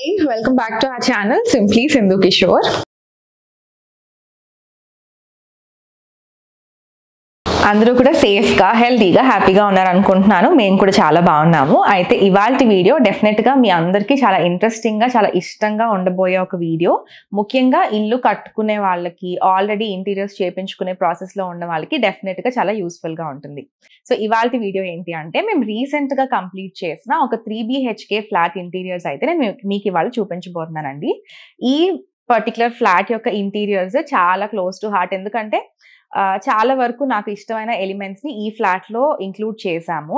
Hi, welcome back to our channel Simply Sindhu Kishore. అందరూ కూడా సేఫ్గా హెల్తీగా హ్యాపీగా ఉన్నారనుకుంటున్నాను. మేము కూడా చాలా బాగున్నాము. అయితే ఇవాల్టి వీడియో డెఫినెట్గా మీ అందరికీ చాలా ఇంట్రెస్టింగ్గా చాలా ఇష్టంగా ఉండబోయే ఒక వీడియో. ముఖ్యంగా ఇల్లు కట్టుకునే వాళ్ళకి, ఆల్రెడీ ఇంటీరియర్స్ చేయించుకునే ప్రాసెస్లో ఉన్న వాళ్ళకి డెఫినెట్గా చాలా యూస్ఫుల్గా ఉంటుంది. సో ఇవాల్టి వీడియో ఏంటి అంటే, మేము రీసెంట్గా కంప్లీట్ చేసిన ఒక 3 BHK ఫ్లాట్ ఇంటీరియర్స్ అయితే నేను మీకు ఇవాళ చూపించబోతున్నానండి. ఈ పర్టికులర్ ఫ్లాట్ యొక్క ఇంటీరియర్స్ చాలా క్లోజ్ టు హార్ట్. ఎందుకంటే చాలా వరకు నాకు ఇష్టమైన ఎలిమెంట్స్ని ఈ ఫ్లాట్లో ఇంక్లూడ్ చేశాము.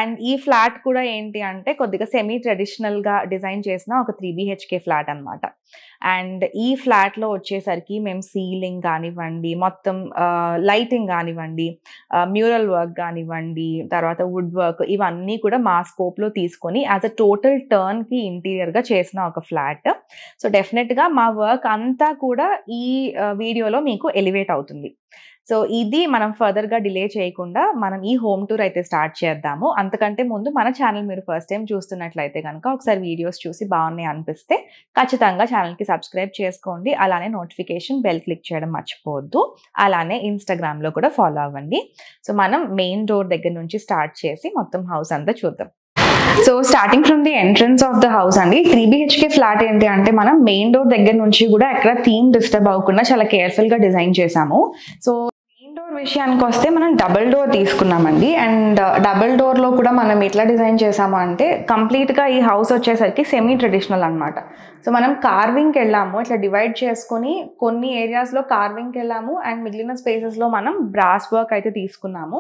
అండ్ ఈ ఫ్లాట్ కూడా ఏంటి అంటే కొద్దిగా సెమీ ట్రెడిషనల్గా డిజైన్ చేసిన ఒక 3 BHK ఫ్లాట్ అనమాట. అండ్ ఈ ఫ్లాట్లో వచ్చేసరికి మేము సీలింగ్ కానివ్వండి, మొత్తం లైటింగ్ కానివ్వండి, మ్యూరల్ వర్క్ కానివ్వండి, తర్వాత వుడ్ వర్క్, ఇవన్నీ కూడా మా స్కోప్లో తీసుకొని యాజ్ అ టోటల్ టర్న్కి ఇంటీరియర్గా చేసిన ఒక ఫ్లాట్. సో డెఫినెట్గా మా వర్క్ అంతా కూడా ఈ వీడియోలో మీకు ఎలివేట్ అవుతుంది. సో ఇది మనం ఫర్దర్గా డిలే చేయకుండా మనం ఈ హోమ్ టూర్ అయితే స్టార్ట్ చేద్దాము. అంతకంటే ముందు మన ఛానల్ మీరు ఫస్ట్ టైం చూస్తున్నట్లయితే కనుక ఒకసారి వీడియోస్ చూసి బాగున్నాయి అనిపిస్తే ఖచ్చితంగా ఛానల్కి సబ్స్క్రైబ్ చేసుకోండి. అలానే నోటిఫికేషన్ బెల్ క్లిక్ చేయడం మర్చిపోవద్దు. అలానే ఇన్స్టాగ్రామ్లో కూడా ఫాలో అవ్వండి. సో మనం మెయిన్ డోర్ దగ్గర నుంచి స్టార్ట్ చేసి మొత్తం హౌస్ అంతా చూద్దాం. So starting from the entrance of the house అండి, 3 BHK ఫ్లాట్ ఏంటి అంటే మనం మెయిన్ డోర్ దగ్గర నుంచి కూడా ఎక్కడ థీమ్ డిస్టర్బ్ అవ్వకుండా చాలా కేర్ఫుల్గా డిజైన్ చేసాము. సో మెయిన్ డోర్ విషయానికి వస్తే మనం డబుల్ డోర్ తీసుకున్నామండి. అండ్ డబుల్ డోర్లో కూడా మనం ఎట్లా డిజైన్ చేసాము అంటే కంప్లీట్గా ఈ హౌస్ వచ్చేసరికి సెమీ ట్రెడిషనల్ అనమాట. సో మనం కార్వింగ్కి వెళ్ళాము, ఇట్లా డివైడ్ చేసుకొని కొన్ని ఏరియాస్లో కార్వింగ్కి వెళ్ళాము అండ్ మిగిలిన స్పేసెస్లో మనం బ్రాస్ వర్క్ అయితే తీసుకున్నాము.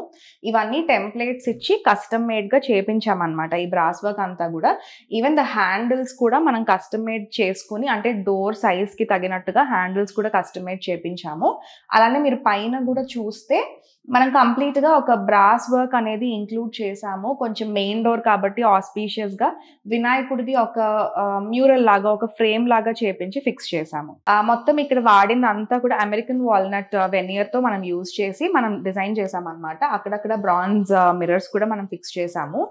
ఇవన్నీ టెంప్లెట్స్ ఇచ్చి కస్టమ్ మేడ్గా చేపించామన్నమాట. ఈ బ్రాస్ వర్క్ అంతా కూడా ఈవెన్ ద హ్యాండిల్స్ కూడా మనం కస్టమ్ మేడ్ చేసుకుని, అంటే డోర్ సైజ్కి తగినట్టుగా హ్యాండిల్స్ కూడా కస్టమ్ మేడ్ చేపించాము. అలానే మీరు పైన కూడా చూస్తే మనం కంప్లీట్గా ఒక బ్రాస్ వర్క్ అనేది ఇంక్లూడ్ చేసాము. కొంచెం మెయిన్ డోర్ కాబట్టి ఆస్పీషియస్గా వినాయకుడిది ఒక మ్యూరల్ లాగా, ఒక ఫ్రేమ్ లాగా చేపించి ఫిక్స్ చేసాము. మొత్తం ఇక్కడ వాడిందంతా కూడా అమెరికన్ వాల్నట్ వెనియర్తో మనం యూజ్ చేసి మనం డిజైన్ చేసామన్నమాట. అక్కడక్కడ బ్రాంజ్ మిర్రర్స్ కూడా మనం ఫిక్స్ చేసాము.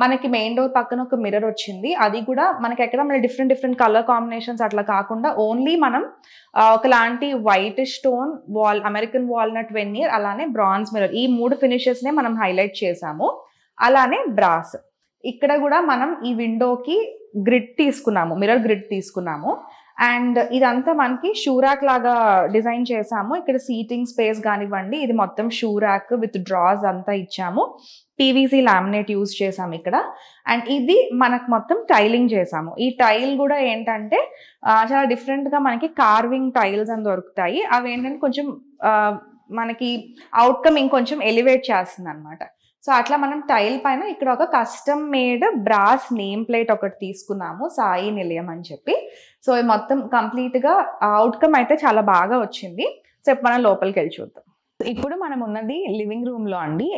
మనకి మెయిన్ డోర్ పక్కన ఒక మిర్రర్ వచ్చింది. అది కూడా మనకి ఎక్కడ మన డిఫరెంట్ కలర్ కాంబినేషన్స్ అట్లా కాకుండా ఓన్లీ మనం ఒకలాంటి white stone wall, American walnut veneer, అలానే బ్రాంజ్ మిర్రర్, ఈ 3 ఫినిషెస్నే మనం హైలైట్ చేసాము. అలానే బ్రాస్ ఇక్కడ కూడా మనం ఈ విండోకి గ్రిడ్ తీసుకున్నాము, మిర్రర్ గ్రిడ్ తీసుకున్నాము. అండ్ ఇదంతా మనకి షూ ర్యాక్ లాగా డిజైన్ చేసాము. ఇక్కడ సీటింగ్ స్పేస్ కానివ్వండి, ఇది మొత్తం షూ ర్యాక్ విత్ డ్రాస్ అంతా ఇచ్చాము. PVC లామినేట్ యూజ్ చేసాము ఇక్కడ. అండ్ ఇది మనకు మొత్తం టైలింగ్ చేసాము. ఈ టైల్ కూడా ఏంటంటే చాలా డిఫరెంట్గా మనకి కార్వింగ్ టైల్స్ అని దొరుకుతాయి. అవి ఏంటంటే కొంచెం మనకి అవుట్కమ్ ఇంకొంచెం ఎలివేట్ చేస్తుంది అనమాట. సో అట్లా మనం టైల్ పైన ఇక్కడ ఒక custom made brass name plate ఒకటి తీసుకున్నాము, సాయి నిలయం అని చెప్పి. సో మొత్తం కంప్లీట్గా అవుట్కమ్ అయితే చాలా బాగా వచ్చింది. సో మనం లోపలికి వెళ్ళి చూద్దాం. ఇప్పుడు మనం ఉన్నది లివింగ్ రూమ్లో అండి.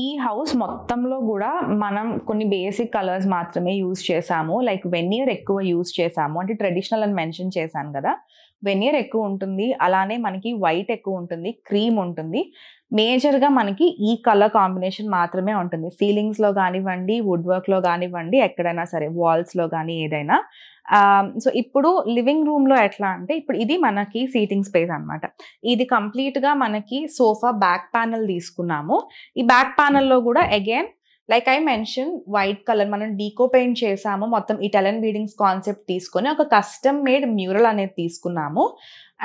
ఈ హౌస్ మొత్తంలో కూడా మనం కొన్ని బేసిక్ కలర్స్ మాత్రమే యూజ్ చేసాము. లైక్ వెనియర్ ఎక్కువ యూజ్ చేసాము, అంటే ట్రెడిషనల్ అని మెన్షన్ చేశాను కదా, వెనియర్ ఎక్కువ ఉంటుంది. అలానే మనకి వైట్ ఎక్కువ ఉంటుంది, క్రీమ్ ఉంటుంది. మేజర్గా మనకి ఈ కలర్ కాంబినేషన్ మాత్రమే ఉంటుంది. సీలింగ్స్లో కానివ్వండి, వుడ్ వర్క్లో కానివ్వండి, ఎక్కడైనా సరే వాల్స్లో కానీ ఏదైనా. సో ఇప్పుడు లివింగ్ రూమ్లో ఎట్లా అంటే, ఇప్పుడు ఇది మనకి సీటింగ్ స్పేస్ అనమాట. ఇది కంప్లీట్గా మనకి సోఫా బ్యాక్ ప్యానల్ తీసుకున్నాము. ఈ బ్యాక్ ప్యానల్లో కూడా again like I mention white colour మనం డీకో పెయింట్ చేసాము. మొత్తం ఇటాలియన్ బీడింగ్స్ కాన్సెప్ట్ తీసుకొని ఒక కస్టమ్ మేడ్ మ్యూరల్ అనేది తీసుకున్నాము.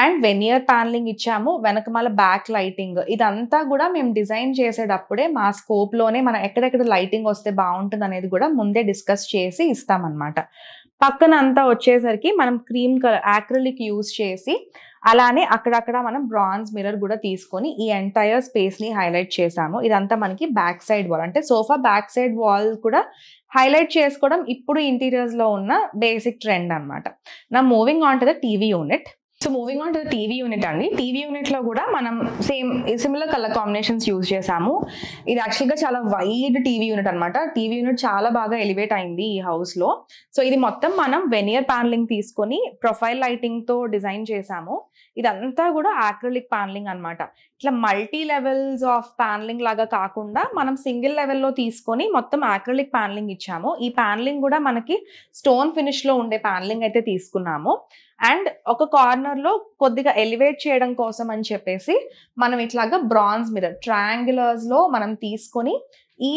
అండ్ వెనియర్ ప్యానలింగ్ ఇచ్చాము. వెనకమాల బ్యాక్ లైటింగ్, ఇదంతా కూడా మేము డిజైన్ చేసేటప్పుడే మా స్కోప్లోనే మనం ఎక్కడెక్కడ లైటింగ్ వస్తే బాగుంటుంది అనేది కూడా ముందే డిస్కస్ చేసి ఇస్తామన్నమాట. పక్కన అంతా వచ్చేసరికి మనం క్రీమ్ కలర్ యాక్రిలిక్ యూజ్ చేసి, అలానే అక్కడక్కడ మనం బ్రాంజ్ మిర్రర్ కూడా తీసుకొని ఈ ఎంటైర్ స్పేస్ని హైలైట్ చేసాము. ఇదంతా మనకి బ్యాక్ సైడ్ వాల్, అంటే సోఫా బ్యాక్ సైడ్ వాల్ కూడా హైలైట్ చేసుకోవడం ఇప్పుడు ఇంటీరియర్స్లో ఉన్న బేసిక్ ట్రెండ్ అనమాట. నా moving on to the TV unit. So moving on to the TV unit అండి. టీవీ యూనిట్ లో కూడా మనం సిమిలర్ కలర్ కాంబినేషన్స్ యూజ్ చేసాము. ఇది యాక్చువల్గా చాలా వైడ్ టీవీ యూనిట్ అనమాట. టీవీ యూనిట్ చాలా బాగా ఎలివేట్ అయింది ఈ హౌస్ లో. సో ఇది మొత్తం మనం వెనియర్ ప్యానలింగ్ తీసుకొని ప్రొఫైల్ లైటింగ్ తో డిజైన్ చేసాము. ఇదంతా కూడా ఆక్రిలిక్ ప్యానలింగ్ అనమాట. ఇట్లా మల్టీ లెవెల్స్ ఆఫ్ ప్యానలింగ్ లాగా కాకుండా మనం సింగిల్ లెవెల్లో తీసుకొని మొత్తం ఆక్రిలిక్ ప్యానలింగ్ ఇచ్చాము. ఈ ప్యానలింగ్ కూడా మనకి స్టోన్ ఫినిష్ లో ఉండే ప్యానలింగ్ అయితే తీసుకున్నాము. అండ్ ఒక కార్నర్ లో కొద్దిగా ఎలివేట్ చేయడం కోసం అని చెప్పేసి మనం ఇట్లాగా బ్రాంజ్ మిర్రర్ ట్రయాంగులర్స్ లో మనం తీసుకొని ఈ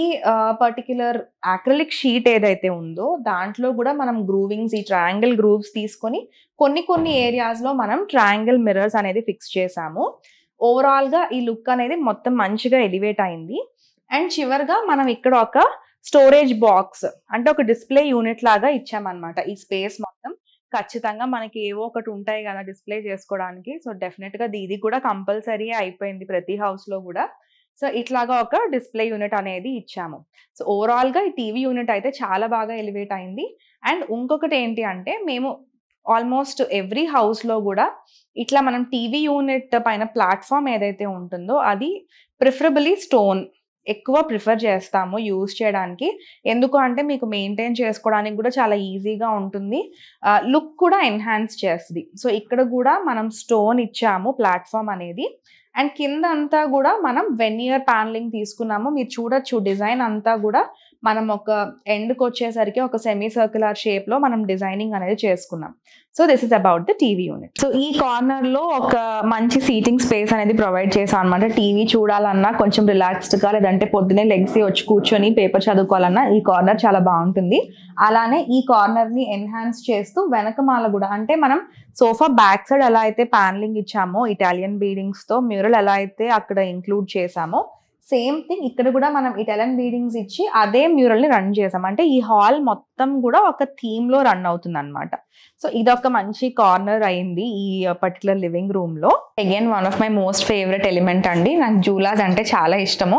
పర్టిక్యులర్ ఆక్రిలిక్ షీట్ ఏదైతే ఉందో దాంట్లో కూడా మనం గ్రూవింగ్స్, ఈ ట్రయాంగిల్ గ్రూవ్స్ తీసుకొని కొన్ని ఏరియాస్ లో మనం ట్రయాంగిల్ మిర్రర్స్ అనేది ఫిక్స్ చేసాము. ఓవరాల్ గా ఈ లుక్ అనేది మొత్తం మంచిగా ఎలివేట్ అయింది. అండ్ చివరిగా మనం ఇక్కడ ఒక స్టోరేజ్ బాక్స్ అంటే ఒక డిస్ప్లే యూనిట్ లాగా ఇచ్చామన్నమాట. ఈ స్పేస్ మొత్తం ఖచ్చితంగా మనకి ఏవో ఒకటి ఉంటాయి కదా డిస్ప్లే చేసుకోవడానికి. సో డెఫినెట్ గా ఇది కూడా కంపల్సరీ అయిపోయింది ప్రతి హౌస్ లో కూడా. సో ఇట్లాగా ఒక డిస్ప్లే యూనిట్ అనేది ఇచ్చాము. సో ఓవరాల్ గా ఈ టీవీ యూనిట్ అయితే చాలా బాగా ఎలివేట్ అయింది. అండ్ ఇంకొకటి ఏంటి అంటే మేము ఆల్మోస్ట్ ఎవ్రీ హౌస్ లో కూడా ఇట్లా మనం టీవీ యూనిట్ పైన ప్లాట్ఫామ్ ఏదైతే ఉంటుందో అది ప్రిఫరబుల్లీ స్టోన్ ఎక్కువ ప్రిఫర్ చేస్తాము యూజ్ చేయడానికి. ఎందుకు అంటే మీకు మెయింటైన్ చేసుకోవడానికి కూడా చాలా ఈజీగా ఉంటుంది, లుక్ కూడా ఎన్హాన్స్ చేస్తుంది. సో ఇక్కడ కూడా మనం స్టోన్ ఇచ్చాము ప్లాట్ఫామ్ అనేది. అండ్ కింద అంతా కూడా మనం వెనియర్ ప్యానలింగ్ తీసుకున్నాము. మీరు చూడొచ్చు డిజైన్ అంతా కూడా మనం ఒక ఎండ్కి వచ్చేసరికి ఒక సెమీ సర్క్యులర్ షేప్ లో మనం డిజైనింగ్ అనేది చేసుకున్నాం. So this is about the TV unit. So ఈ కార్నర్ లో ఒక మంచి సీటింగ్ స్పేస్ అనేది ప్రొవైడ్ చేసాం అనమాట. టీవీ చూడాలన్నా కొంచెం రిలాక్స్డ్ గా, లేదంటే పొద్దునే లెగ్సి వచ్చి కూర్చొని పేపర్ చదువుకోవాలన్నా ఈ కార్నర్ చాలా బాగుంటుంది. అలానే ఈ కార్నర్ ని ఎన్హాన్స్ చేస్తూ వెనకమాల కూడా అంటే మనం సోఫా బ్యాక్ సైడ్ ఎలా అయితే ప్యానలింగ్ ఇచ్చామో ఇటాలియన్ బీడింగ్స్ తో మ్యూరల్ ఎలా అయితే అక్కడ ఇంక్లూడ్ చేసామో సేమ్ థింగ్ ఇక్కడ కూడా మనం ఇటాలియన్ బీడింగ్స్ ఇచ్చి అదే మ్యూరల్ ని రన్ చేసాం. అంటే ఈ హాల్ మొత్తం కూడా ఒక థీమ్ లో రన్ అవుతుంది అనమాట. సో ఇదొక మంచి కార్నర్ అయింది ఈ పర్టికులర్ లివింగ్ రూమ్ లో. Again one of my most favourite element అండి. నాకు జూలాస్ అంటే చాలా ఇష్టము.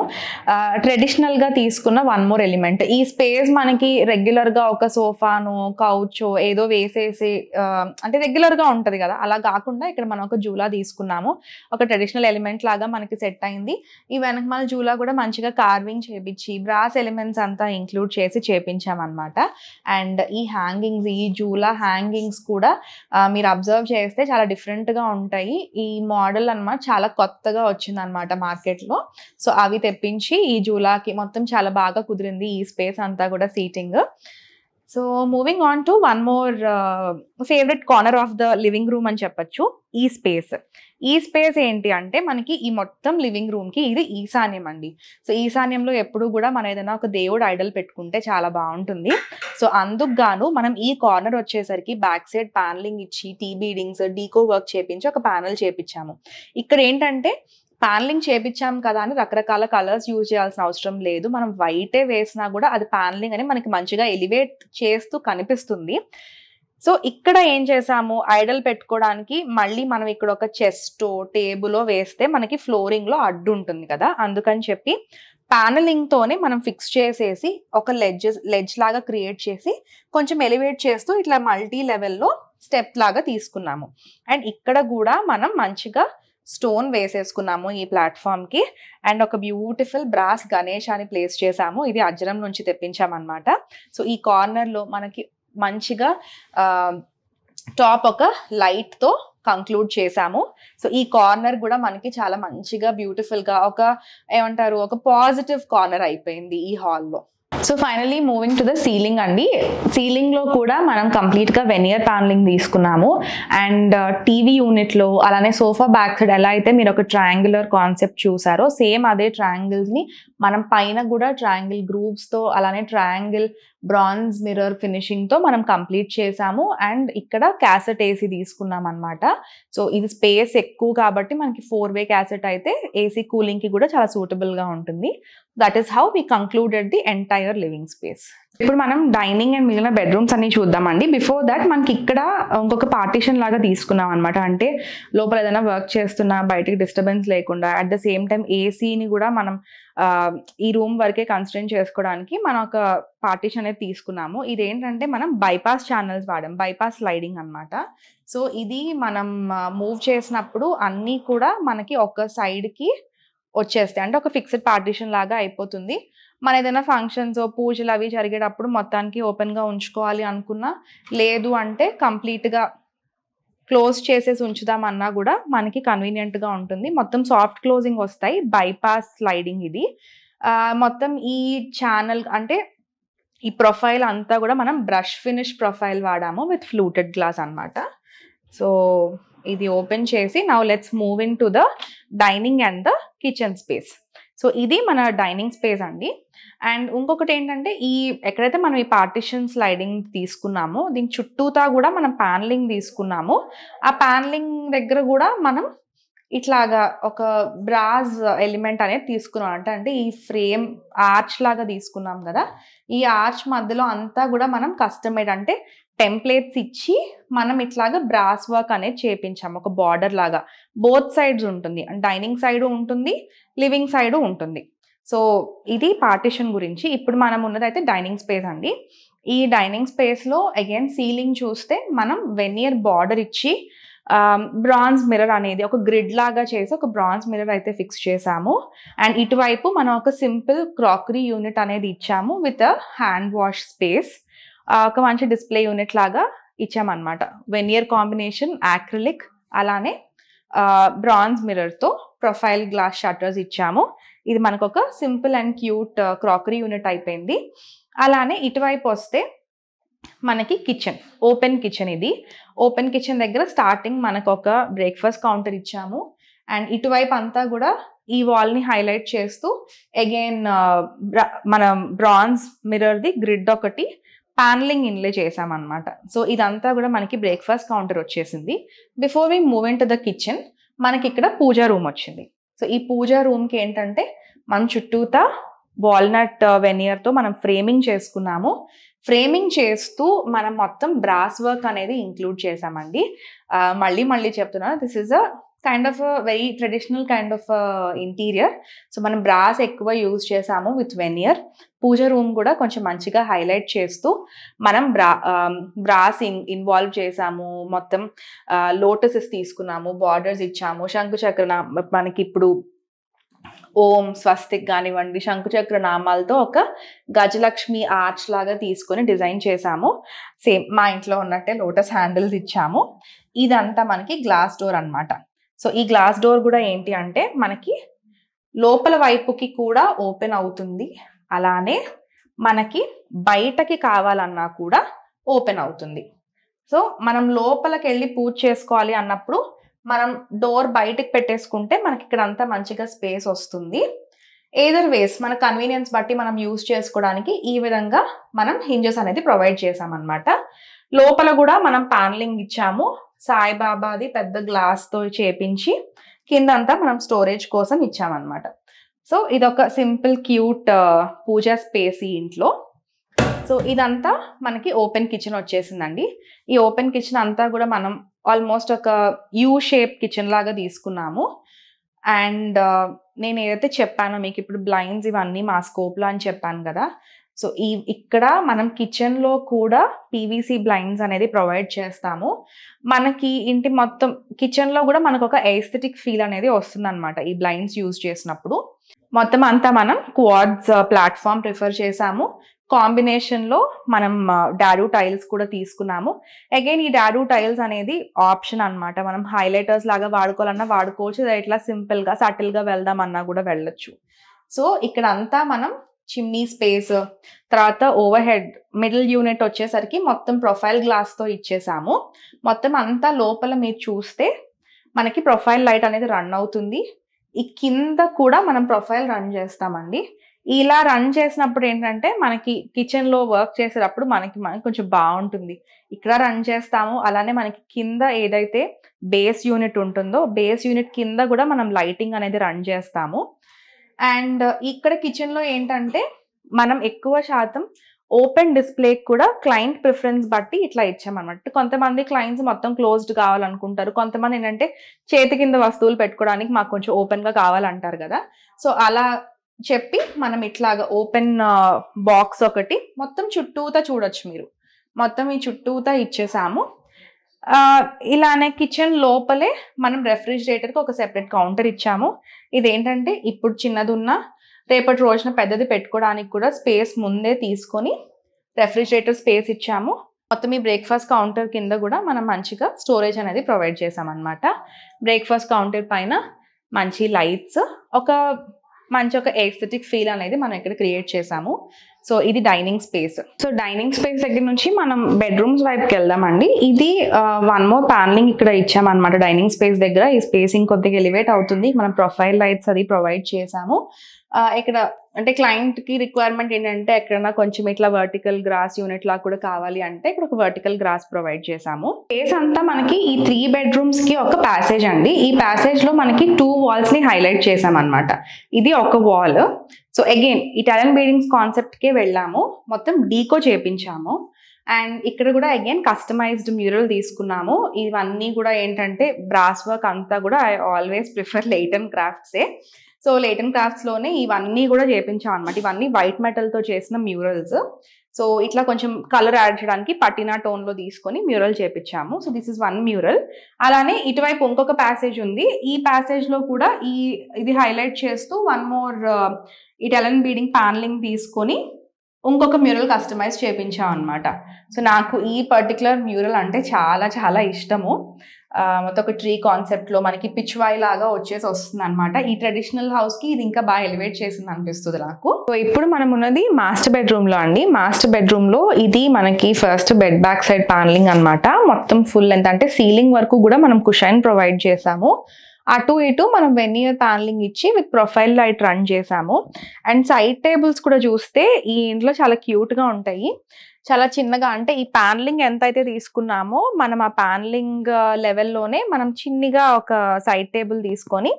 ట్రెడిషనల్ గా తీసుకున్న వన్ మోర్ ఎలిమెంట్. ఈ స్పేస్ మనకి రెగ్యులర్ గా ఒక సోఫాను కౌచో ఏదో వేసేసి అంటే రెగ్యులర్ గా ఉంటది కదా, అలా కాకుండా ఇక్కడ మనం ఒక జూలా తీసుకున్నాము. ఒక ట్రెడిషనల్ ఎలిమెంట్ లాగా మనకి సెట్ అయింది. ఈ వెనకమాల జూలా కూడా మంచిగా కార్వింగ్ చేపించి బ్రాస్ ఎలిమెంట్స్ అంతా ఇంక్లూడ్ చేసి చేపించామన్నమాట. అండ్ ఈ హ్యాంగింగ్స్, ఈ జూలా హ్యాంగింగ్స్ కూడా మీరు అబ్జర్వ్ చేస్తే చాలా డిఫరెంట్ గా ఉంటాయి. ఈ మోడల్ అన్నమాట చాలా కొత్తగా వచ్చింది అనమాట మార్కెట్ లో. సో అవి తెప్పించి ఈ జూలాకి మొత్తం చాలా బాగా కుదిరింది ఈ స్పేస్ అంతా కూడా seating. So moving on to one more favourite corner of the living room అని చెప్పొచ్చు, ఈ స్పేస్. ఈ స్పేస్ ఏంటి అంటే మనకి ఈ మొత్తం లివింగ్ రూమ్ కి ఇది ఈశాన్యం అండి. సో ఈశాన్యంలో ఎప్పుడు కూడా మనం ఏదైనా ఒక దేవుడు ఐడల్ పెట్టుకుంటే చాలా బాగుంటుంది. సో అందుకు గాను మనం ఈ కార్నర్ వచ్చేసరికి బ్యాక్ సైడ్ ప్యానలింగ్ ఇచ్చి టీ బీడింగ్స్ డీకో వర్క్ చేపించి ఒక ప్యానల్ చేపించాము. ఇక్కడ ఏంటంటే ప్యానలింగ్ చేపించాం కదా అని రకరకాల కలర్స్ యూజ్ చేయాల్సిన అవసరం లేదు. మనం వైటే వేసినా కూడా అది ప్యానలింగ్ అని మనకి మంచిగా ఎలివేట్ చేస్తూ కనిపిస్తుంది. సో ఇక్కడ ఏం చేసాము, ఐడల్ పెట్టుకోవడానికి మళ్ళీ మనం ఇక్కడ ఒక చెస్టో టేబులో వేస్తే మనకి ఫ్లోరింగ్ లో అడ్డు ఉంటుంది కదా, అందుకని చెప్పి ప్యానలింగ్ తోనే మనం ఫిక్స్ చేసేసి ఒక లెడ్జ్ లాగా క్రియేట్ చేసి కొంచెం ఎలివేట్ చేస్తూ ఇట్లా మల్టీ లెవెల్లో స్టెప్ లాగా తీసుకున్నాము. అండ్ ఇక్కడ కూడా మనం మంచిగా స్టోన్ వేసేసుకున్నాము ఈ ప్లాట్ఫామ్ కి. అండ్ ఒక బ్యూటిఫుల్ బ్రాస్ గణేశాన్ని ప్లేస్ చేసాము. ఇది అజ్రం నుంచి తెప్పించామన్నమాట. సో ఈ కార్నర్ లో మనకి మంచిగా టాప్ ఒక లైట్ తో కంక్లూడ్ చేసాము. సో ఈ కార్నర్ కూడా మనకి చాలా మంచిగా బ్యూటిఫుల్ గా ఒక ఏమంటారు ఒక పాజిటివ్ కార్నర్ అయిపోయింది ఈ హాల్లో. So finally moving to the ceiling అండి. సీలింగ్ లో కూడా మనం కంప్లీట్ గా వెనియర్ ప్యానలింగ్ తీసుకున్నాము. అండ్ టీవీ యూనిట్ లో అలానే సోఫా బ్యాక్ సైడ్ ఎలా అయితే మీరు ఒక ట్రయాంగులర్ కాన్సెప్ట్ చూసారో సేమ్ అదే ట్రయాంగిల్స్ ని మనం పైన కూడా ట్రయాంగిల్ గ్రూవ్స్ తో అలానే ట్రయాంగిల్ బ్రాంజ్ మిర్రర్ ఫినిషింగ్ తో మనం కంప్లీట్ చేసాము. అండ్ ఇక్కడ క్యాసెట్ ఏసీ తీసుకున్నాం అనమాట. సో ఇది స్పేస్ ఎక్కువ కాబట్టి మనకి 4-way క్యాసెట్ అయితే ఏసీ కూలింగ్ కి కూడా చాలా సూటబుల్ గా ఉంటుంది. That is how we concluded the entire living space. ఇప్పుడు మనం డైనింగ్ అండ్ మిగిలిన బెడ్రూమ్స్ అన్ని చూద్దామండి. బిఫోర్ దట్ మనకి ఇక్కడ ఇంకొక పార్టీషన్ లాగా తీసుకున్నాం అనమాట. అంటే లోపల ఏదైనా వర్క్ చేస్తున్నా బయటికి డిస్టర్బెన్స్ లేకుండా, అట్ ద సేమ్ టైం ఏసీని కూడా మనం ఈ రూమ్ వరకే కన్స్ట్రెయిన్ చేసుకోవడానికి మనం ఒక పార్టీషన్ అనేది తీసుకున్నాము. ఇదేంటంటే మనం బైపాస్ ఛానల్స్ వాడాం, బైపాస్ స్లైడింగ్ అనమాట. సో ఇది మనం మూవ్ చేసినప్పుడు అన్నీ కూడా మనకి ఒక సైడ్కి వచ్చేస్తాయి. అంటే ఒక ఫిక్స్డ్ పార్టీషన్ లాగా అయిపోతుంది. మన ఏదైనా ఫంక్షన్స్ పూజలు అవి జరిగేటప్పుడు మొత్తానికి ఓపెన్గా ఉంచుకోవాలి అనుకున్నా, లేదు అంటే కంప్లీట్గా క్లోజ్ చేసేసి ఉంచుదామన్నా కూడా మనకి కన్వీనియంట్గా ఉంటుంది. మొత్తం సాఫ్ట్ క్లోజింగ్ వస్తాయి, బైపాస్ స్లైడింగ్ ఇది. మొత్తం ఈ ఛానల్ అంటే ఈ ప్రొఫైల్ అంతా కూడా మనం బ్రష్ ఫినిష్ ప్రొఫైల్ వాడాము విత్ ఫ్లూటెడ్ గ్లాస్ అనమాట. సో ఇది ఓపెన్ చేసి now let's move into the dining and the kitchen space. So ఇది మన డైనింగ్ స్పేస్ అండి. అండ్ ఇంకొకటి ఏంటంటే ఎక్కడైతే మనం ఈ పార్టిషన్ స్లైడింగ్ తీసుకున్నామో దీని చుట్టూతా కూడా మనం ప్యానలింగ్ తీసుకున్నాము. ఆ ప్యానలింగ్ దగ్గర కూడా మనం ఇట్లాగా ఒక బ్రాస్ ఎలిమెంట్ అనేది తీసుకున్నాం. అంటే ఈ ఫ్రేమ్ ఆర్చ్ లాగా తీసుకున్నాం కదా, ఈ ఆర్చ్ మధ్యలో అంతా కూడా మనం కస్టమైడ్ అంటే టెంప్లేట్స్ ఇచ్చి మనం ఇట్లాగా బ్రాస్ వర్క్ అనేది చేపించాము. ఒక బార్డర్ లాగా బోత్ సైడ్స్ ఉంటుంది, డైనింగ్ సైడ్ ఉంటుంది, లివింగ్ సైడ్ ఉంటుంది. సో ఇది పార్టిషన్ గురించి. ఇప్పుడు మనం ఉన్నదైతే డైనింగ్ స్పేస్ అండి. ఈ డైనింగ్ స్పేస్లో అగైన్ సీలింగ్ చూస్తే మనం వెనియర్ బార్డర్ ఇచ్చి బ్రాంజ్ మిర్రర్ అనేది ఒక గ్రిడ్ లాగా చేసి ఒక బ్రాంజ్ మిర్రర్ అయితే ఫిక్స్ చేసాము. అండ్ ఇటువైపు మనం ఒక సింపుల్ క్రాకరీ యూనిట్ అనేది ఇచ్చాము విత్ హ్యాండ్ వాష్ స్పేస్. ఒక మంచి డిస్ప్లే యూనిట్ లాగా ఇచ్చామన్నమాట. వెనియర్ కాంబినేషన్ యాక్రిలిక్, అలానే బ్రాంజ్ మిర్రర్తో ప్రొఫైల్ గ్లాస్ షట్టర్స్ ఇచ్చాము. ఇది మనకు ఒక simple and cute crockery unit అయిపోయింది. అలానే ఇటువైపు వస్తే మనకి కిచెన్, ఓపెన్ కిచెన్. ఇది ఓపెన్ కిచెన్ దగ్గర స్టార్టింగ్ మనకు ఒక బ్రేక్ఫాస్ట్ కౌంటర్ ఇచ్చాము. అండ్ ఇటువైపు అంతా కూడా ఈ వాల్ని హైలైట్ చేస్తూ అగైన్ మన బ్రాంజ్ మిర్రర్ది గ్రిడ్ ఒకటి ప్యానలింగ్ ఇన్లే చేసామన్నమాట. సో ఇదంతా కూడా మనకి బ్రేక్ఫాస్ట్ కౌంటర్ వచ్చేసింది. Before we move into the kitchen మనకి ఇక్కడ పూజా రూమ్ వచ్చింది. సో ఈ పూజా రూమ్కి ఏంటంటే మనం చుట్టూతా వాల్నట్ వెనియర్తో మనం ఫ్రేమింగ్ చేసుకున్నాము. ఫ్రేమింగ్ చేస్తూ మనం మొత్తం బ్రాస్ వర్క్ అనేది ఇంక్లూడ్ చేసామండి. మళ్ళీ చెప్తున్నాను, this is a kind of very traditional kind of interior. So మనం బ్రాస్ ఎక్కువ యూజ్ చేసాము విత్ వెనియర్. పూజ రూమ్ కూడా కొంచెం మంచిగా హైలైట్ చేస్తూ మనం బ్రాస్ ఇన్వాల్వ్ చేసాము. మొత్తం లోటసెస్ తీసుకున్నాము, బార్డర్స్ ఇచ్చాము, శంకుచక్ర మనకి ఇప్పుడు ఓం, స్వస్తిక్ కానివ్వండి, శంకుచక్ర నామాలతో ఒక గజలక్ష్మి ఆర్చ్ లాగా తీసుకొని డిజైన్ చేసాము. సేమ్ మా ఇంట్లో ఉన్నట్టే లోటస్ హ్యాండిల్స్ ఇచ్చాము. ఇదంతా మనకి గ్లాస్ డోర్ అనమాట. సో ఈ గ్లాస్ డోర్ కూడా ఏంటి అంటే మనకి లోపల వైపుకి కూడా ఓపెన్ అవుతుంది, అలానే మనకి బయటకి కావాలన్నా కూడా ఓపెన్ అవుతుంది. సో మనం లోపలికి వెళ్ళి పూజ చేసుకోవాలి అన్నప్పుడు మనం డోర్ బయటకు పెట్టేసుకుంటే మనకి ఇక్కడ అంతా మంచిగా స్పేస్ వస్తుంది. ఏదర్ వేస్ మన కన్వీనియన్స్ బట్టి మనం యూజ్ చేసుకోవడానికి ఈ విధంగా మనం హింజెస్ అనేది ప్రొవైడ్ చేసామన్నమాట. లోపల కూడా మనం ప్యానలింగ్ ఇచ్చాము, సాయిబాబాది పెద్ద గ్లాస్తో చేపించి కిందంతా మనం స్టోరేజ్ కోసం ఇచ్చామన్నమాట. సో ఇదొక సింపుల్ క్యూట్ పూజా స్పేస్ ఈ ఇంట్లో. సో ఇదంతా మనకి ఓపెన్ కిచెన్ వచ్చేసిందండి. ఈ ఓపెన్ కిచెన్ అంతా కూడా మనం ఆల్మోస్ట్ ఒక యూ షేప్ కిచెన్ లాగా తీసుకున్నాము. అండ్ నేను ఏదైతే చెప్పానో మీకు ఇప్పుడు బ్లైండ్స్ ఇవన్నీ మా స్కోప్లో అని చెప్పాను కదా. సో ఇక్కడ మనం కిచెన్లో కూడా పీవీసీ బ్లైండ్స్ అనేది ప్రొవైడ్ చేస్తాము. మనకి ఇంటి మొత్తం కిచెన్లో కూడా మనకు ఒక ఎస్థెటిక్ ఫీల్ అనేది వస్తుందన్నమాట ఈ బ్లైండ్స్ యూజ్ చేసినప్పుడు. మొత్తం అంతా మనం క్వాడ్స్ ప్లాట్ఫామ్ ప్రిఫర్ చేసాము. కాంబినేషన్లో మనం డాడూ టైల్స్ కూడా తీసుకున్నాము. అగైన్ ఈ డాడూ టైల్స్ అనేది ఆప్షన్ అనమాట. మనం హైలైటర్స్ లాగా వాడుకోవాలన్నా వాడుకోవచ్చు, ఇట్లా సింపుల్గా సటిల్గా వెళ్దామన్నా కూడా వెళ్ళొచ్చు. సో ఇక్కడ అంతా మనం చిమ్నీ స్పేస్, తర్వాత ఓవర్ హెడ్ మిడిల్ యూనిట్ వచ్చేసరికి మొత్తం ప్రొఫైల్ గ్లాస్తో ఇచ్చేసాము. మొత్తం అంతా లోపల మీరు చూస్తే మనకి ప్రొఫైల్ లైట్ అనేది రన్ అవుతుంది. ఈ కింద కూడా మనం ప్రొఫైల్ రన్ చేస్తామండి. ఇలా రన్ చేసినప్పుడు ఏంటంటే మనకి కిచెన్లో వర్క్ చేసేటప్పుడు మనకి కొంచెం బాగుంటుంది. ఇక్కడ రన్ చేస్తాము, అలానే మనకి కింద ఏదైతే బేస్ యూనిట్ ఉంటుందో బేస్ యూనిట్ కింద కూడా మనం లైటింగ్ అనేది రన్ చేస్తాము. అండ్ ఇక్కడ కిచెన్లో ఏంటంటే మనం ఎక్కువ శాతం ఓపెన్ డిస్ప్లే కూడా క్లయింట్ ప్రిఫరెన్స్ బట్టి ఇట్లా ఇచ్చామన్నమాట. కొంతమంది క్లయింట్స్ మొత్తం క్లోజ్డ్ కావాలనుకుంటారు. కొంతమంది ఏంటంటే చేతి కింద వస్తువులు పెట్టుకోవడానికి మాకు కొంచెం ఓపెన్‌గా కావాలంటారు కదా! సో, అలా చెప్పి మనం ఇట్లాగా ఓపెన్ బాక్స్ ఒకటి మొత్తం చుట్టూతా చూడొచ్చు మీరు. మొత్తం ఈ చుట్టూతా ఇచ్చేసాము. ఇలానే కిచెన్ లోపలే మనం రెఫ్రిజిరేటర్‌కి ఒక సెపరేట్ కౌంటర్ ఇచ్చాము. ఇదేంటంటే ఇప్పుడు చిన్నదున్నా రేపటి రోజున పెద్దది పెట్టుకోవడానికి కూడా స్పేస్ ముందే తీసుకొని రెఫ్రిజిరేటర్ స్పేస్ ఇచ్చాము. మొత్తం ఈ బ్రేక్‌ఫాస్ట్ కౌంటర్ కింద కూడా మనం మంచిగా స్టోరేజ్ అనేది ప్రొవైడ్ చేసామన్నమాట. బ్రేక్‌ఫాస్ట్ కౌంటర్ పైన మంచి లైట్స్, ఒక ఎస్థెటిక్ ఫీల్ అనేది మనం ఇక్కడ క్రియేట్ చేసాము. సో ఇది dining space. So dining space దగ్గర నుంచి మనం బెడ్రూమ్స్ వైపుకి వెళ్దామండి. ఇది వన్ మోర్ ప్యానలింగ్ ఇక్కడ ఇచ్చామన్నమాట డైనింగ్ స్పేస్ దగ్గర. ఈ స్పేసింగ్ కొద్దిగా ఎలివేట్ అవుతుంది. మనం ప్రొఫైల్ లైట్స్ అది ప్రొవైడ్ చేసాము. ఇక్కడ అంటే క్లయింట్‌కి రిక్వైర్మెంట్ ఏంటంటే ఎక్కడైనా కొంచెం ఇట్లా వర్టికల్ గ్రాస్ యూనిట్ లాగా కూడా కావాలి అంటే ఇక్కడ ఒక వర్టికల్ గ్రాస్ ప్రొవైడ్ చేసాము. స్పేస్ అంతా మనకి ఈ 3 బెడ్రూమ్స్‌కి ఒక ప్యాసేజ్ అండి. ఈ ప్యాసేజ్‌లో మనకి 2 వాల్స్‌ని హైలైట్ చేసామన్నమాట. ఇది ఒక wall. So again Italian buildings కాన్సెప్ట్‌కే వెళ్ళాము. మొత్తం డీకో చేపించాము. అండ్ ఇక్కడ కూడా అగైన్ కస్టమైజ్డ్ మ్యూరల్ తీసుకున్నాము. ఇవన్నీ కూడా ఏంటంటే బ్రాస్ వర్క్ అంతా కూడా ఐ ఆల్వేస్ ప్రిఫర్ లెయిటన్ క్రాఫ్ట్సే. సో లెయిటన్ క్రాఫ్ట్స్‌లోనే ఇవన్నీ కూడా చేపించాం అనమాట. ఇవన్నీ వైట్ మెటల్‌తో చేసిన మ్యూరల్స్. సో ఇట్లా కొంచెం కలర్ యాడ్ చేయడానికి పటినా టోన్‌లో తీసుకొని మ్యూరల్ చేపించాము. So this is one mural. అలానే ఇటువైపు ఇంకొక ప్యాసేజ్ ఉంది. ఈ ప్యాసేజ్‌లో కూడా ఇది హైలైట్ చేస్తూ one more Italian beading panelling తీసుకొని ఇంకొక మ్యూరల్ కస్టమైజ్ చేపించాం అనమాట. సో నాకు ఈ పర్టికులర్ మ్యూరల్ అంటే చాలా చాలా ఇష్టము. మొత్తం ఒక ట్రీ కాన్సెప్ట్లో మనకి పిచ్వాయ్ లాగా వస్తుంది అనమాట. ఈ ట్రెడిషనల్ హౌస్కి ఇది ఇంకా బాగా ఎలివేట్ చేసింది అనిపిస్తుంది నాకు. సో ఇప్పుడు మనం ఉన్నది మాస్టర్ బెడ్రూమ్లో అండి. మాస్టర్ బెడ్రూమ్లో ఇది మనకి first bed back side panelling అనమాట. మొత్తం ఫుల్ ఎంత అంటే సీలింగ్ వరకు కూడా మనం కుషన్ ప్రొవైడ్ చేసాము. అటు ఇటు మనం వెనియర్ ప్యానలింగ్ ఇచ్చి విత్ ప్రొఫైల్ లైట్ రన్ చేసాము. అండ్ సైడ్ టేబుల్స్ కూడా చూస్తే ఈ ఇంట్లో చాలా క్యూట్గా ఉంటాయి. చాలా చిన్నగా అంటే ఈ ప్యానలింగ్ ఎంత అయితే తీసుకున్నామో మనం ఆ ప్యానలింగ్ లెవెల్లోనే మనం చిన్నగా ఒక సైడ్ టేబుల్ తీసుకొని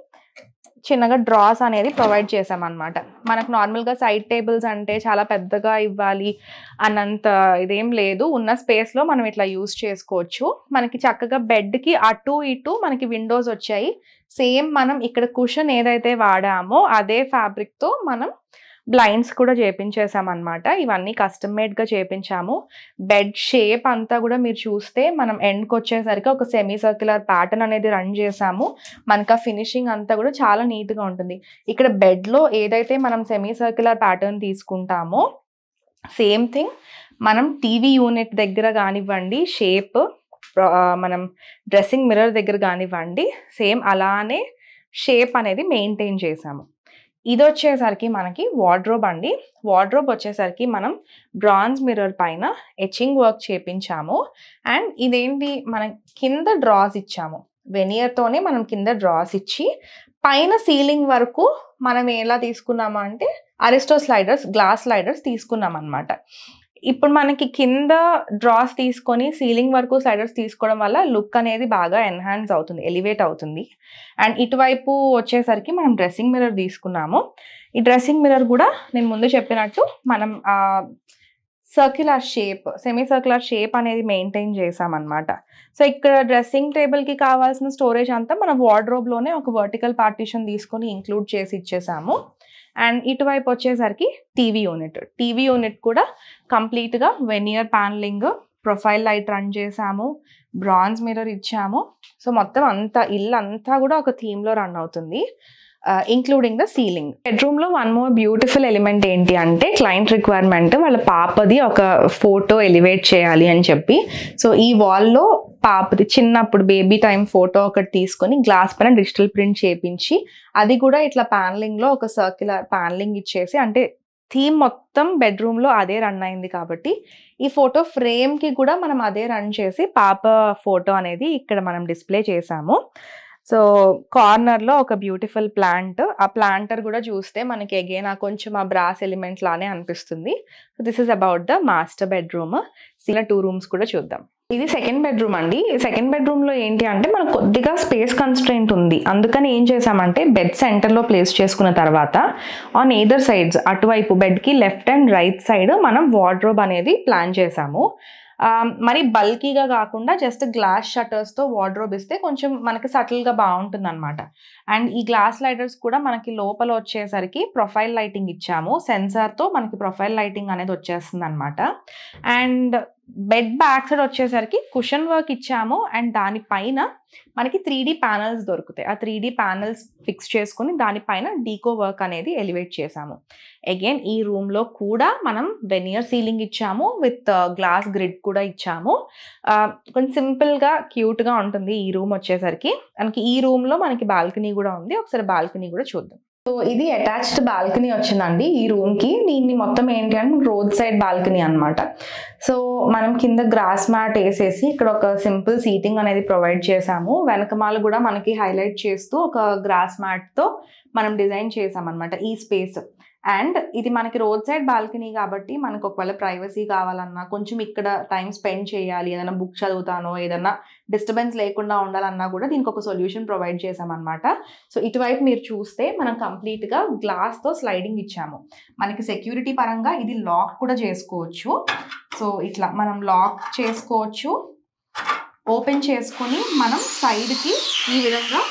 చిన్నగా డ్రాస్ అనేది ప్రొవైడ్ చేసామన్నమాట. మనకు నార్మల్గా సైడ్ టేబుల్స్ అంటే చాలా పెద్దగా ఇవ్వాలి అన్నంత ఇదేం లేదు. ఉన్న స్పేస్లో మనం ఇట్లా యూజ్ చేసుకోవచ్చు. మనకి చక్కగా బెడ్కి అటు ఇటు మనకి విండోస్ వచ్చాయి. సేమ్ మనం ఇక్కడ కుషన్ ఏదైతే వాడామో అదే ఫ్యాబ్రిక్తో మనం బ్లైండ్స్ కూడా చేపించేసామన్నమాట. ఇవన్నీ కస్టమ్ మేడ్గా చేపించాము. బెడ్ షేప్ అంతా కూడా మీరు చూస్తే మనం ఎండ్కి వచ్చేసరికి ఒక సెమీ సర్క్యులర్ ప్యాటర్న్ అనేది రన్ చేసాము. మనకు ఆ ఫినిషింగ్ అంతా కూడా చాలా నీట్గా ఉంటుంది. ఇక్కడ బెడ్లో ఏదైతే మనం సెమీ సర్క్యులర్ ప్యాటర్న్ తీసుకుంటామో సేమ్ థింగ్ మనం టీవీ యూనిట్ దగ్గర కానివ్వండి, షేప్ మనం డ్రెస్సింగ్ మిర్రర్ దగ్గర కానివ్వండి, సేమ్ అలానే షేప్ అనేది మెయింటైన్ చేసాము. ఇది వచ్చేసరికి మనకి వార్డ్రోబ్ అండి. వార్డ్రోబ్ వచ్చేసరికి మనం బ్రాంజ్ మిర్రర్ పైన ఎచింగ్ వర్క్ చేపించాము. అండ్ ఇదేంటి మనం కింద డ్రాస్ ఇచ్చాము. వెనియర్తోనే మనం కింద డ్రాస్ ఇచ్చి పైన సీలింగ్ వరకు మనం ఎలా తీసుకున్నాము అంటే అరిస్టో స్లైడర్స్, గ్లాస్ స్లైడర్స్ తీసుకున్నాం అనమాట. ఇప్పుడు మనకి కింద డ్రాస్ తీసుకొని సీలింగ్ వరకు స్లైడర్స్ తీసుకోవడం వల్ల లుక్ అనేది బాగా ఎన్హాన్స్ అవుతుంది, ఎలివేట్ అవుతుంది. అండ్ ఇటువైపు వచ్చేసరికి మనం డ్రెస్సింగ్ మిర్రర్ తీసుకున్నాము. ఈ డ్రెస్సింగ్ మిర్రర్ కూడా నేను ముందు చెప్పినట్టు మనం circular shape, semi circular shape అనేది మెయింటైన్ చేసామన్నమాట. సో ఇక్కడ డ్రెస్సింగ్ టేబుల్కి కావాల్సిన స్టోరేజ్ అంతా మనం వార్డ్రోబ్లోనే ఒక వర్టికల్ పార్టీషన్ తీసుకొని ఇంక్లూడ్ చేసి ఇచ్చేసాము. అండ్ ఇటువైపు వచ్చేసరికి టీవీ యూనిట్ కూడా కంప్లీట్గా veneer panelling, profile light run చేసాము, బ్రాంజ్ మిర్రర్ ఇచ్చాము. సో మొత్తం అంతా ఇల్లు అంతా కూడా ఒక థీమ్లో రన్ అవుతుంది, ఇంక్లూడింగ్ ద సీలింగ్. బెడ్రూమ్లో వన్ మోర్ బ్యూటిఫుల్ ఎలిమెంట్ ఏంటి అంటే క్లయింట్ రిక్వైర్మెంట్, వాళ్ళ పాపది ఒక ఫోటో ఎలివేట్ చేయాలి అని చెప్పి. సో ఈ వాల్లో పాపది చిన్నప్పుడు బేబీ టైం ఫోటో ఒకటి తీసుకొని గ్లాస్ పైన డిజిటల్ ప్రింట్ చేపించి అది కూడా ఇట్లా ప్యానలింగ్లో ఒక సర్క్యులర్ ప్యానలింగ్ ఇచ్చేసి, అంటే థీమ్ మొత్తం బెడ్రూమ్లో అదే రన్ అయింది కాబట్టి ఈ ఫోటో ఫ్రేమ్కి కూడా మనం అదే రన్ చేసి పాప ఫోటో అనేది ఇక్కడ మనం డిస్ప్లే చేసాము. సో కార్నర్లో ఒక బ్యూటిఫుల్ ప్లాంట్, ఆ ప్లాంటర్ కూడా చూస్తే మనకి అగైన్ కొంచెం ఆ బ్రాస్ ఎలిమెంట్ లానే అనిపిస్తుంది. So this is about the master bedroom. ఇలా 2 రూమ్స్ కూడా చూద్దాం. ఇది సెకండ్ బెడ్రూమ్ అండి. సెకండ్ బెడ్రూమ్ లో ఏంటి అంటే మనకు కొద్దిగా స్పేస్ కన్స్ట్రెయింట్ ఉంది. అందుకని ఏం చేసామంటే బెడ్ సెంటర్ లో ప్లేస్ చేసుకున్న తర్వాత ఆన్ ఎయిదర్ సైడ్స్ అటువైపు బెడ్ కి లెఫ్ట్ అండ్ రైట్ సైడ్ మనం వార్డ్రోబ్ అనేది ప్లాన్ చేసాము. మరి బల్కీగా కాకుండా జస్ట్ గ్లాస్ షట్టర్స్తో వార్డ్రోబ్ ఇస్తే కొంచెం మనకి సటిల్గా బాగుంటుంది అనమాట. అండ్ ఈ గ్లాస్ లైటర్స్ కూడా మనకి లోపల వచ్చేసరికి ప్రొఫైల్ లైటింగ్ ఇచ్చాము. సెన్సార్తో మనకి ప్రొఫైల్ లైటింగ్ అనేది వచ్చేస్తుంది అనమాట. అండ్ బెడ్ బ్యాక్ సైడ్ వచ్చేసరికి కుషన్ వర్క్ ఇచ్చాము. అండ్ దానిపైన మనకి 3D ప్యానల్స్ దొరుకుతాయి. ఆ 3D ప్యానల్స్ ఫిక్స్ చేసుకుని దానిపైన డీకో వర్క్ అనేది ఎలివేట్ చేసాము. అగైన్ ఈ రూమ్లో కూడా మనం వెనియర్ సీలింగ్ ఇచ్చాము విత్ గ్లాస్ గ్రిడ్ కూడా ఇచ్చాము. కొంచెం సింపుల్గా క్యూట్గా ఉంటుంది ఈ రూమ్ వచ్చేసరికి. మనకి ఈ రూమ్లో మనకి బాల్కనీ కూడా ఉంది. ఒకసారి బాల్కనీ కూడా చూద్దాం. సో ఇది అటాచ్డ్ బాల్కనీ వచ్చిందండి ఈ రూమ్కి. దీన్ని మొత్తం ఏంటి అంటే రోడ్ సైడ్ బాల్కనీ అనమాట. సో మనం కింద గ్రాస్ మ్యాట్ వేసేసి ఇక్కడ ఒక సింపుల్ సీటింగ్ అనేది ప్రొవైడ్ చేసాము. వెనకమాల కూడా మనకి హైలైట్ చేస్తూ ఒక గ్రాస్ మ్యాట్తో మనం డిజైన్ చేసామన్నమాట ఈ స్పేస్. అండ్ ఇది మనకి రోడ్ సైడ్ బాల్కనీ కాబట్టి మనకు ఒకవేళ ప్రైవసీ కావాలన్నా, కొంచెం ఇక్కడ టైం స్పెండ్ చేయాలి, ఏదైనా బుక్ చదువుతానో ఏదైనా డిస్టర్బెన్స్ లేకుండా ఉండాలన్నా కూడా దీనికి ఒక సొల్యూషన్ ప్రొవైడ్ చేసామన్నమాట. సో ఇటువైపు మీరు చూస్తే మనం కంప్లీట్గా గ్లాస్తో స్లైడింగ్ ఇచ్చాము. మనకి సెక్యూరిటీ పరంగా ఇది లాక్ కూడా చేసుకోవచ్చు. సో ఇట్లా మనం లాక్ చేసుకోవచ్చు. ఓపెన్ చేసుకొని మనం సైడ్కి ఈ విధంగా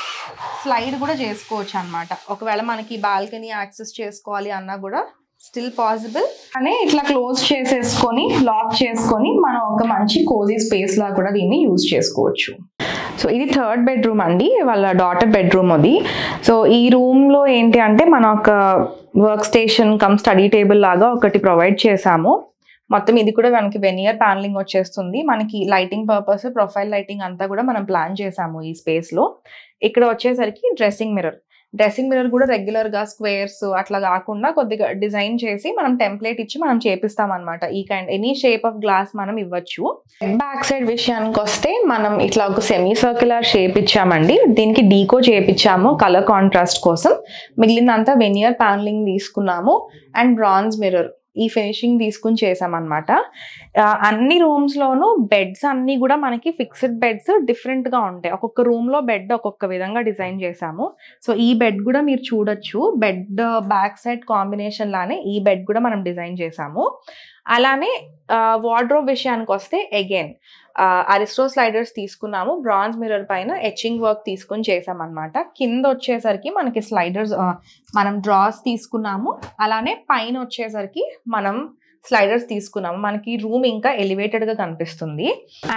స్లైడ్ కూడా చేసుకోవచ్చు అనమాట. ఒకవేళ మనకి బాల్కనీ యాక్సెస్ చేసుకోవాలి అన్నా కూడా స్టిల్ పాసిబుల్. అని ఇట్లా క్లోజ్ చేసేసుకొని లాక్ చేసుకొని మనం ఒక మంచి కోజీ స్పేస్ లా కూడా దీన్ని యూజ్ చేసుకోవచ్చు. సో ఇది థర్డ్ బెడ్రూమ్ అండి, వాళ్ళ డాటర్ బెడ్రూమ్ అది. సో ఈ రూమ్లో ఏంటి అంటే మనం ఒక work station come study table లాగా ఒకటి ప్రొవైడ్ చేసాము. మొత్తం ఇది కూడా మనకి వెనియర్ ప్యానలింగ్ వచ్చేస్తుంది. మనకి లైటింగ్ పర్పస్ ప్రొఫైల్ లైటింగ్ అంతా కూడా మనం ప్లాన్ చేసాము ఈ స్పేస్లో. ఇక్కడ వచ్చేసరికి డ్రెస్సింగ్ మిర్రర్ కూడా రెగ్యులర్గా స్క్వేర్స్ అట్లా కాకుండా కొద్దిగా డిజైన్ చేసి మనం టెంప్లెట్ ఇచ్చి మనం చేపిస్తాం అనమాట. ఈ kind any shape of glass మనం ఇవ్వచ్చు. బ్యాక్ సైడ్ విషయానికి వస్తే మనం ఇట్లా ఒక సెమీ సర్క్యులర్ షేప్ ఇచ్చామండి. దీనికి డీకో చేపించాము కలర్ కాంట్రాస్ట్ కోసం. మిగిలినంతా వెనియర్ ప్యానలింగ్ తీసుకున్నాము అండ్ బ్రాంజ్ మిర్రర్ ఈ ఫినిషింగ్ తీసుకుని చేసామన్నమాట. అన్ని రూమ్స్లోనూ బెడ్స్ అన్నీ కూడా మనకి ఫిక్స్డ్ బెడ్స్ డిఫరెంట్గా ఉంటాయి. ఒక్కొక్క రూమ్లో బెడ్ ఒక్కొక్క విధంగా డిజైన్ చేసాము. సో ఈ బెడ్ కూడా మీరు చూడొచ్చు. బెడ్ బ్యాక్ సైడ్ కాంబినేషన్ లానే ఈ బెడ్ కూడా మనం డిజైన్ చేసాము. అలానే వార్డ్రోబ్ విషయానికి వస్తే అగైన్ అరిస్టో స్లైడర్స్ తీసుకున్నాము. బ్రాంజ్ మిర్రర్ పైన ఎచింగ్ వర్క్ తీసుకుని చేసామన్నమాట. కింద వచ్చేసరికి మనకి స్లైడర్స్ మనం డ్రాస్ తీసుకున్నాము. అలానే పైన వచ్చేసరికి మనం స్లైడర్స్ తీసుకున్నాము. మనకి రూమ్ ఇంకా ఎలివేటెడ్గా కనిపిస్తుంది.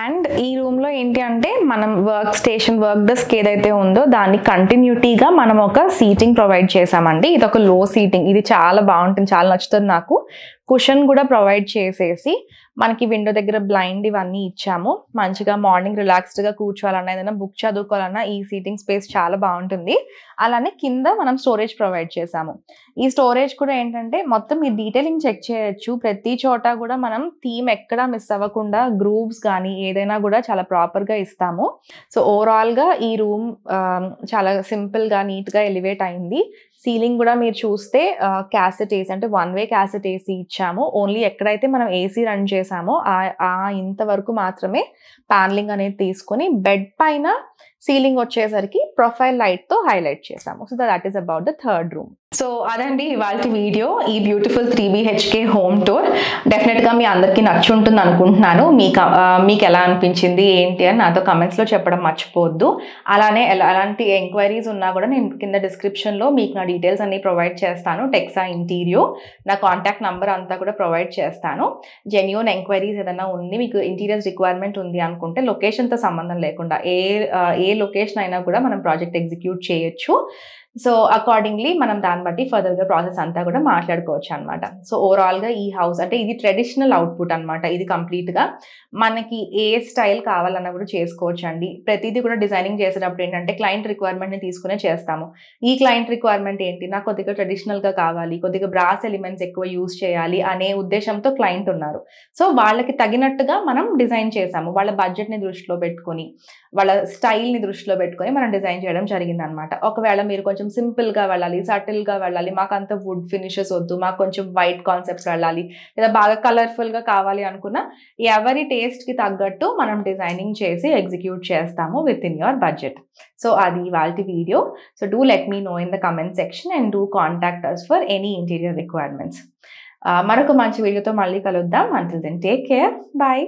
అండ్ ఈ రూమ్లో ఏంటి అంటే మనం వర్క్ స్టేషన్ వర్క్ డెస్క్ ఏదైతే ఉందో దాన్ని కంటిన్యూటీగా మనం ఒక సీటింగ్ ప్రొవైడ్ చేసామండి. ఇది ఒక లో సీటింగ్. ఇది చాలా బాగుంటుంది, చాలా నచ్చుతుంది నాకు. కుషన్ కూడా ప్రొవైడ్ చేసేసి మనకి విండో దగ్గర బ్లైండ్ ఇవన్నీ ఇచ్చాము. మంచిగా మార్నింగ్ రిలాక్స్డ్గా కూర్చోవాలన్నా, ఏదైనా బుక్ చదువుకోవాలన్నా ఈ సీటింగ్ స్పేస్ చాలా బాగుంటుంది. అలానే కింద మనం స్టోరేజ్ ప్రొవైడ్ చేసాము. ఈ స్టోరేజ్ కూడా ఏంటంటే మొత్తం ఈ డీటెయిలింగ్ చెక్ చేయొచ్చు. ప్రతి చోట కూడా మనం థీమ్ ఎక్కడా మిస్ అవ్వకుండా గ్రూవ్స్ కానీ ఏదైనా కూడా చాలా ప్రాపర్గా ఇస్తాము. సో ఓవరాల్గా ఈ రూమ్ చాలా సింపుల్గా నీట్గా ఎలివేట్ అయింది. సీలింగ్ కూడా మీరు చూస్తే క్యాసెట్ ఏసీ అంటే 1 వే క్యాసెట్ ఏసీ ఇచ్చాము. ఓన్లీ ఎక్కడైతే మనం ఏసీ రన్ చేసామో ఇంతవరకు మాత్రమే ప్యానలింగ్ అనేది తీసుకొని బెడ్ పైన సీలింగ్ వచ్చేసరికి ప్రొఫైల్ లైట్తో హైలైట్ చేసాము. So that is about the third room. So అదండి ఇవాళ వీడియో, ఈ బ్యూటిఫుల్ 3 BHK హోమ్ టూర్. డెఫినెట్గా మీ అందరికీ నచ్చి ఉంటుంది అనుకుంటున్నాను. మీకు ఎలా అనిపించింది ఏంటి అని నాతో కమెంట్స్లో చెప్పడం మర్చిపోవద్దు. అలానే ఎలాంటి ఎంక్వైరీస్ ఉన్నా కూడా నేను కింద డిస్క్రిప్షన్లో మీకు నా డీటెయిల్స్ అన్ని ప్రొవైడ్ చేస్తాను. టెక్సా ఇంటీరియో నా కాంటాక్ట్ నెంబర్ అంతా కూడా ప్రొవైడ్ చేస్తాను. జెన్యూన్ ఎంక్వైరీస్ ఏదైనా ఉంది, మీకు ఇంటీరియర్స్ రిక్వైర్మెంట్ ఉంది అనుకుంటే లొకేషన్తో సంబంధం లేకుండా ఏ లొకేషన్ అయినా కూడా మనం ప్రాజెక్ట్ ఎగ్జిక్యూట్ చేయొచ్చు. సో అకార్డింగ్లీ మనం దాన్ని బట్టి ఫర్దర్గా ప్రాసెస్ అంతా కూడా మాట్లాడుకోవచ్చు అనమాట. సో ఓవరాల్గా ఈ హౌస్ అంటే ఇది ట్రెడిషనల్ అవుట్పుట్ అనమాట. ఇది కంప్లీట్గా మనకి ఏ స్టైల్ కావాలన్నా కూడా చేసుకోవచ్చు అండి. ప్రతిదీ కూడా డిజైనింగ్ చేసేటప్పుడు ఏంటంటే క్లయింట్ రిక్వైర్మెంట్ని తీసుకునే చేస్తాము. ఈ క్లయింట్ రిక్వైర్మెంట్ ఏంటి, నాకు కొద్దిగా ట్రెడిషనల్గా కావాలి, కొద్దిగా బ్రాస్ ఎలిమెంట్స్ ఎక్కువ యూజ్ చేయాలి అనే ఉద్దేశంతో క్లయింట్ ఉన్నారు. సో వాళ్ళకి తగినట్టుగా మనం డిజైన్ చేసాము. వాళ్ళ బడ్జెట్ని దృష్టిలో పెట్టుకొని, వాళ్ళ స్టైల్ని దృష్టిలో పెట్టుకొని మనం డిజైన్ చేయడం జరిగింది అనమాట. ఒకవేళ మీరు కొంచెం కొంచెం సింపుల్గా వెళ్ళాలి, సటిల్గా వెళ్ళాలి, మాకు అంత వుడ్ ఫినిషెస్ వద్దు, మాకు కొంచెం వైట్ కాన్సెప్ట్స్ వెళ్ళాలి, లేదా బాగా కలర్ఫుల్గా కావాలి అనుకున్న ఎవరి టేస్ట్కి తగ్గట్టు మనం డిజైనింగ్ చేసి ఎగ్జిక్యూట్ చేస్తాము within your budget. So అది ఇవాళ video. So do let me know in the comment section and do contact us for any interior requirements. మరొక మంచి వీడియోతో మళ్ళీ కలుద్దాం. Until then take care, bye.